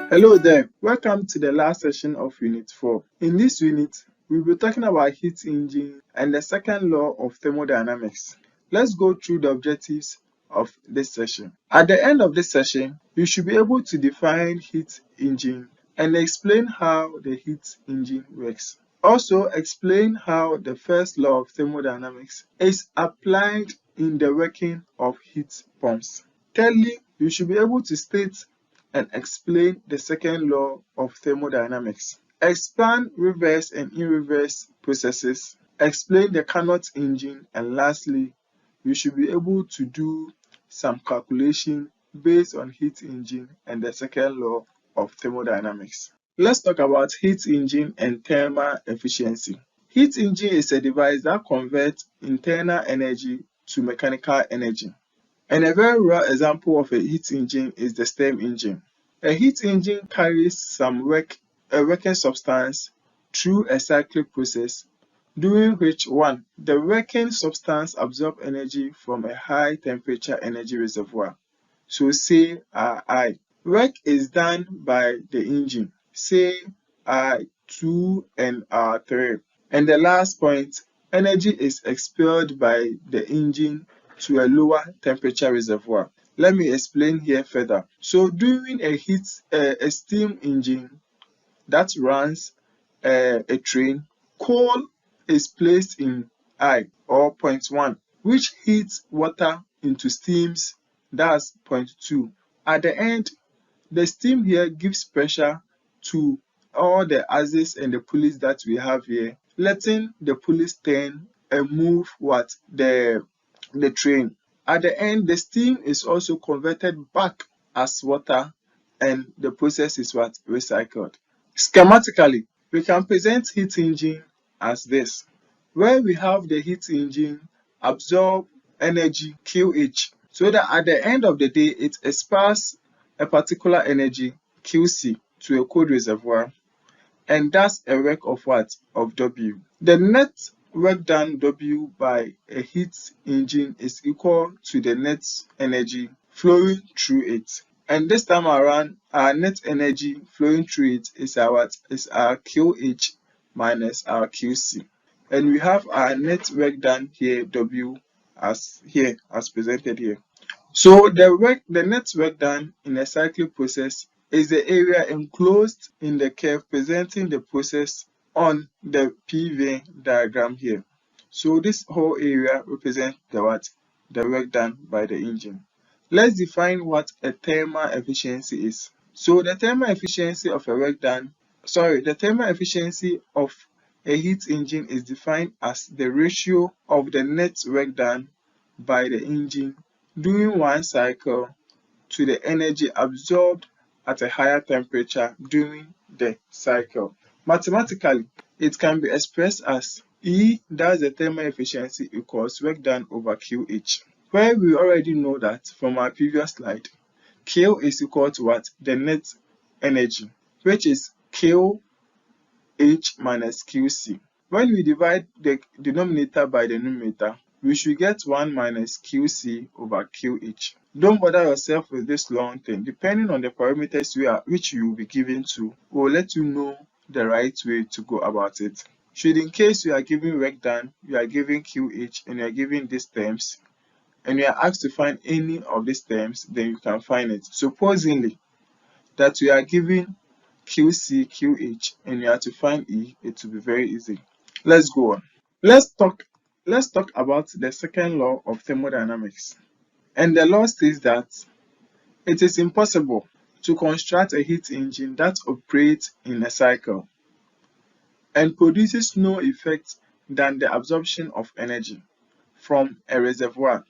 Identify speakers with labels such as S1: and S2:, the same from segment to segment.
S1: Hello there, welcome to the last session of Unit 4. In this unit, we'll be talking about heat engine and the second law of thermodynamics. Let's go through the objectives of this session. At the end of this session, you should be able to define heat engine and explain how the heat engine works. Also, explain how the first law of thermodynamics is applied in the working of heat pumps. Thirdly, you should be able to state and explain the second law of thermodynamics. Expand reverse and in-reverse processes. Explain the Carnot engine, and lastly, you should be able to do some calculation based on heat engine and the second law of thermodynamics. Let's talk about heat engine and thermal efficiency. Heat engine is a device that converts internal energy to mechanical energy. And a very rare example of a heat engine is the steam engine. A heat engine carries some working substance through a cyclic process, during which one, the working substance absorbs energy from a high temperature energy reservoir. So say I. Work is done by the engine, say R2 and R3. And the last point, energy is expelled by the engine to a lower temperature reservoir. Let me explain here further. So during a steam engine that runs a train, coal is placed in I or point 1, which heats water into steams, that's point 2. At the end, the steam here gives pressure to all the axes and the pulleys that we have here, letting the pulleys turn and move the train. At the end, the steam is also converted back as water and the process is recycled. Schematically, we can present heat engine as this, where we have the heat engine absorb energy QH, so that at the end of the day it expels a particular energy QC to a cold reservoir, and that's a work of what? Of W. The net work done W by a heat engine is equal to the net energy flowing through it. And this time around, our net energy flowing through it is our QH minus our QC. And we have our net work done here, W, as presented here. So the net work done in a cyclic process is the area enclosed in the curve presenting the process on the PV diagram here. So this whole area represents the work done by the engine. Let's define what a thermal efficiency is. So the thermal efficiency of a heat engine is defined as the ratio of the net work done by the engine during one cycle to the energy absorbed at a higher temperature during the cycle. Mathematically, it can be expressed as E, that's the thermal efficiency, equals work done over QH, where we already know that from our previous slide, Q is equal to what? The net energy, which is QH minus QC. When we divide the denominator by the numerator, we should get 1 minus QC over QH. Don't bother yourself with this long thing. Depending on the parameters which you will be given to, will let you know the right way to go about it. Should in case you are given work done, you are given QH and you are given these terms, and you are asked to find any of these terms, then you can find it. Supposingly that you are given QC, QH, and you have to find E, it will be very easy. Let's go on. Let's talk about the second law of thermodynamics. And the law states that it is impossible to construct a heat engine that operates in a cycle and produces no effect than the absorption of energy from a reservoir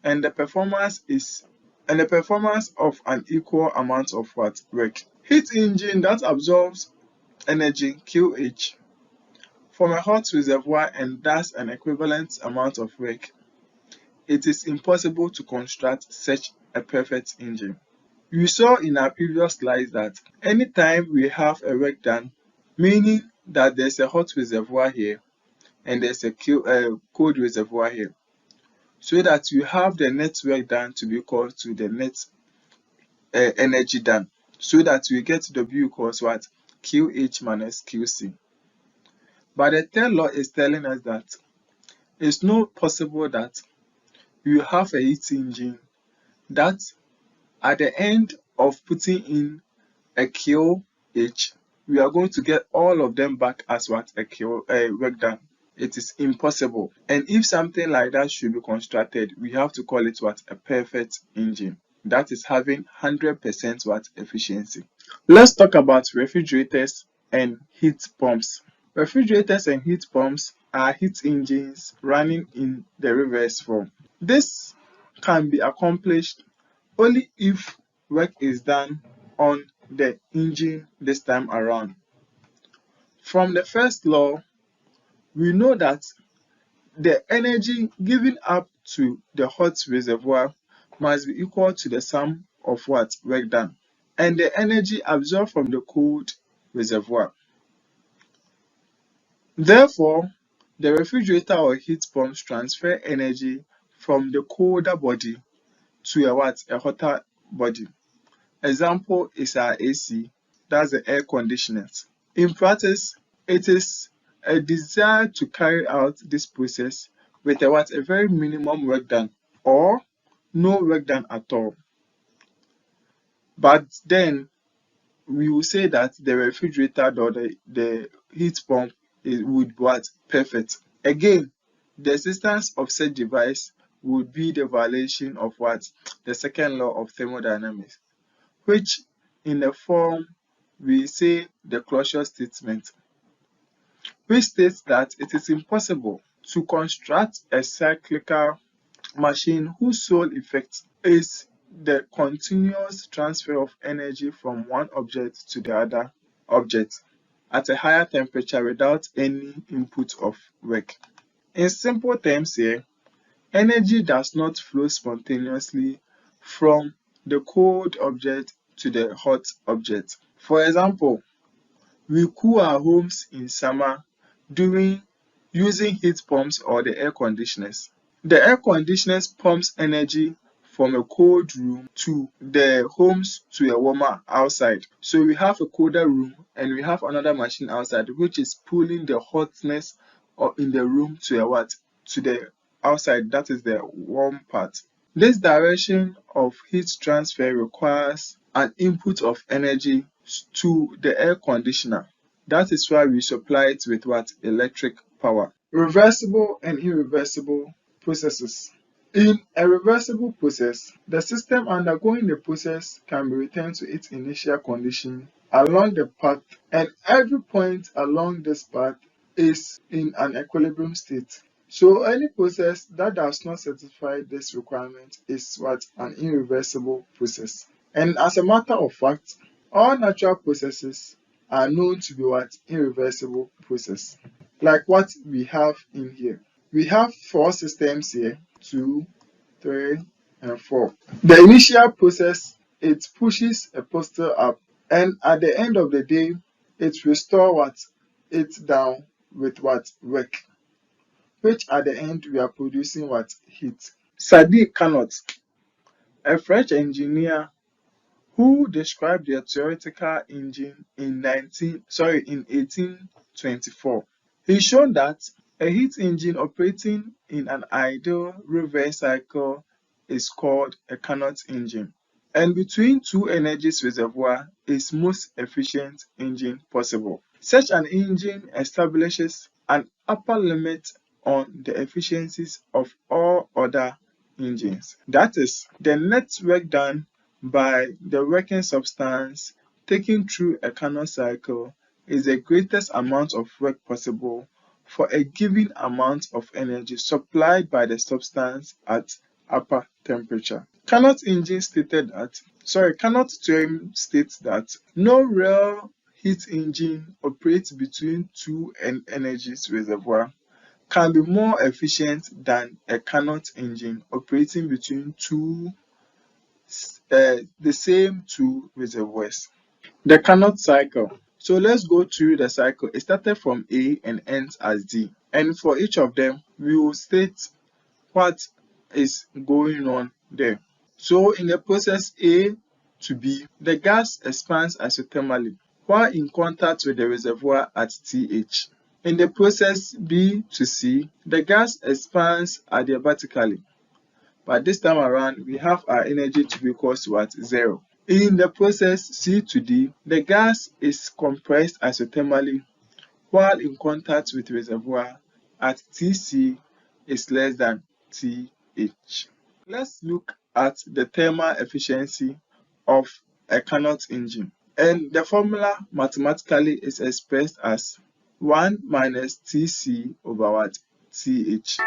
S1: and the performance of an equal amount of work. Heat engine that absorbs energy QH from a hot reservoir and does an equivalent amount of work, it is impossible to construct such a perfect engine. You saw in our previous slides that anytime we have a work done, meaning that there's a hot reservoir here and there's a cold reservoir here, so that you have the net work done to be equal to the net energy done. so that we get W equals what? QH minus QC. But the third law is telling us that it's not possible that you have a heat engine that at the end of putting in a QH, we are going to get all of them back as what? A work done. It is impossible. And if something like that should be constructed, we have to call it what? A perfect engine. That is having 100% what? Efficiency. Let's talk about refrigerators and heat pumps. Refrigerators and heat pumps are heat engines running in the reverse form. This can be accomplished only if work is done on the engine this time around. From the first law, we know that the energy given up to the hot reservoir must be equal to the sum of what? Work done. And the energy absorbed from the cold reservoir. Therefore, the refrigerator or heat pumps transfer energy from the colder body to a what? A hotter body. Example is our AC, that's the air conditioners. In practice, it is a desire to carry out this process with a what? A very minimum work done or no work done at all. But then we will say that the refrigerator or the heat pump would be what? Perfect. Again, the existence of such device would be the violation of what? The second law of thermodynamics, which in the form we say the closure statement, which states that it is impossible to construct a cyclical machine whose sole effect is the continuous transfer of energy from one object to the other object at a higher temperature without any input of work. In simple terms here, energy does not flow spontaneously from the cold object to the hot object. For example, we cool our homes in summer using heat pumps or the air conditioners. The air conditioners pumps energy from a cold room to the homes to a warmer outside. So we have a colder room and we have another machine outside which is pulling the hotness in the room to a what? To the outside, that is the warm part. This direction of heat transfer requires an input of energy to the air conditioner. That is why we supply it with what? Electric power. Reversible and irreversible processes. In a reversible process, the system undergoing the process can be returned to its initial condition along the path, and every point along this path is in an equilibrium state. So any process that does not satisfy this requirement is what? An irreversible process. And as a matter of fact, all natural processes are known to be what? Irreversible process. Like what we have in here. We have 4 systems here, 2, 3, and 4. The initial process, it pushes a poster up, and at the end of the day, it restores what? It down with what? Work. Which at the end we are producing what? Heat. Sadiq Carnot, a French engineer who described the theoretical engine in 1824. He showed that a heat engine operating in an ideal reverse cycle is called a Carnot engine, and between two energies reservoir is most efficient engine possible. Such an engine establishes an upper limit on the efficiencies of all other engines. That is, the net work done by the working substance taken through a Carnot cycle is the greatest amount of work possible for a given amount of energy supplied by the substance at upper temperature. Carnot theorem states that no real heat engine operates between two energies reservoir can be more efficient than a Carnot engine operating between the same two reservoirs. The Carnot cycle. So let's go through the cycle. It started from A and ends as D. And for each of them, we will state what is going on there. So in the process A, to B, the gas expands isothermally while in contact with the reservoir at TH. In the process B to C, the gas expands adiabatically, but this time around we have our energy to be equal to what? 0. In the process C to D, the gas is compressed isothermally while in contact with reservoir at Tc is less than Th. Let's look at the thermal efficiency of a Carnot engine, and the formula mathematically is expressed as 1 minus Tc over what? Th.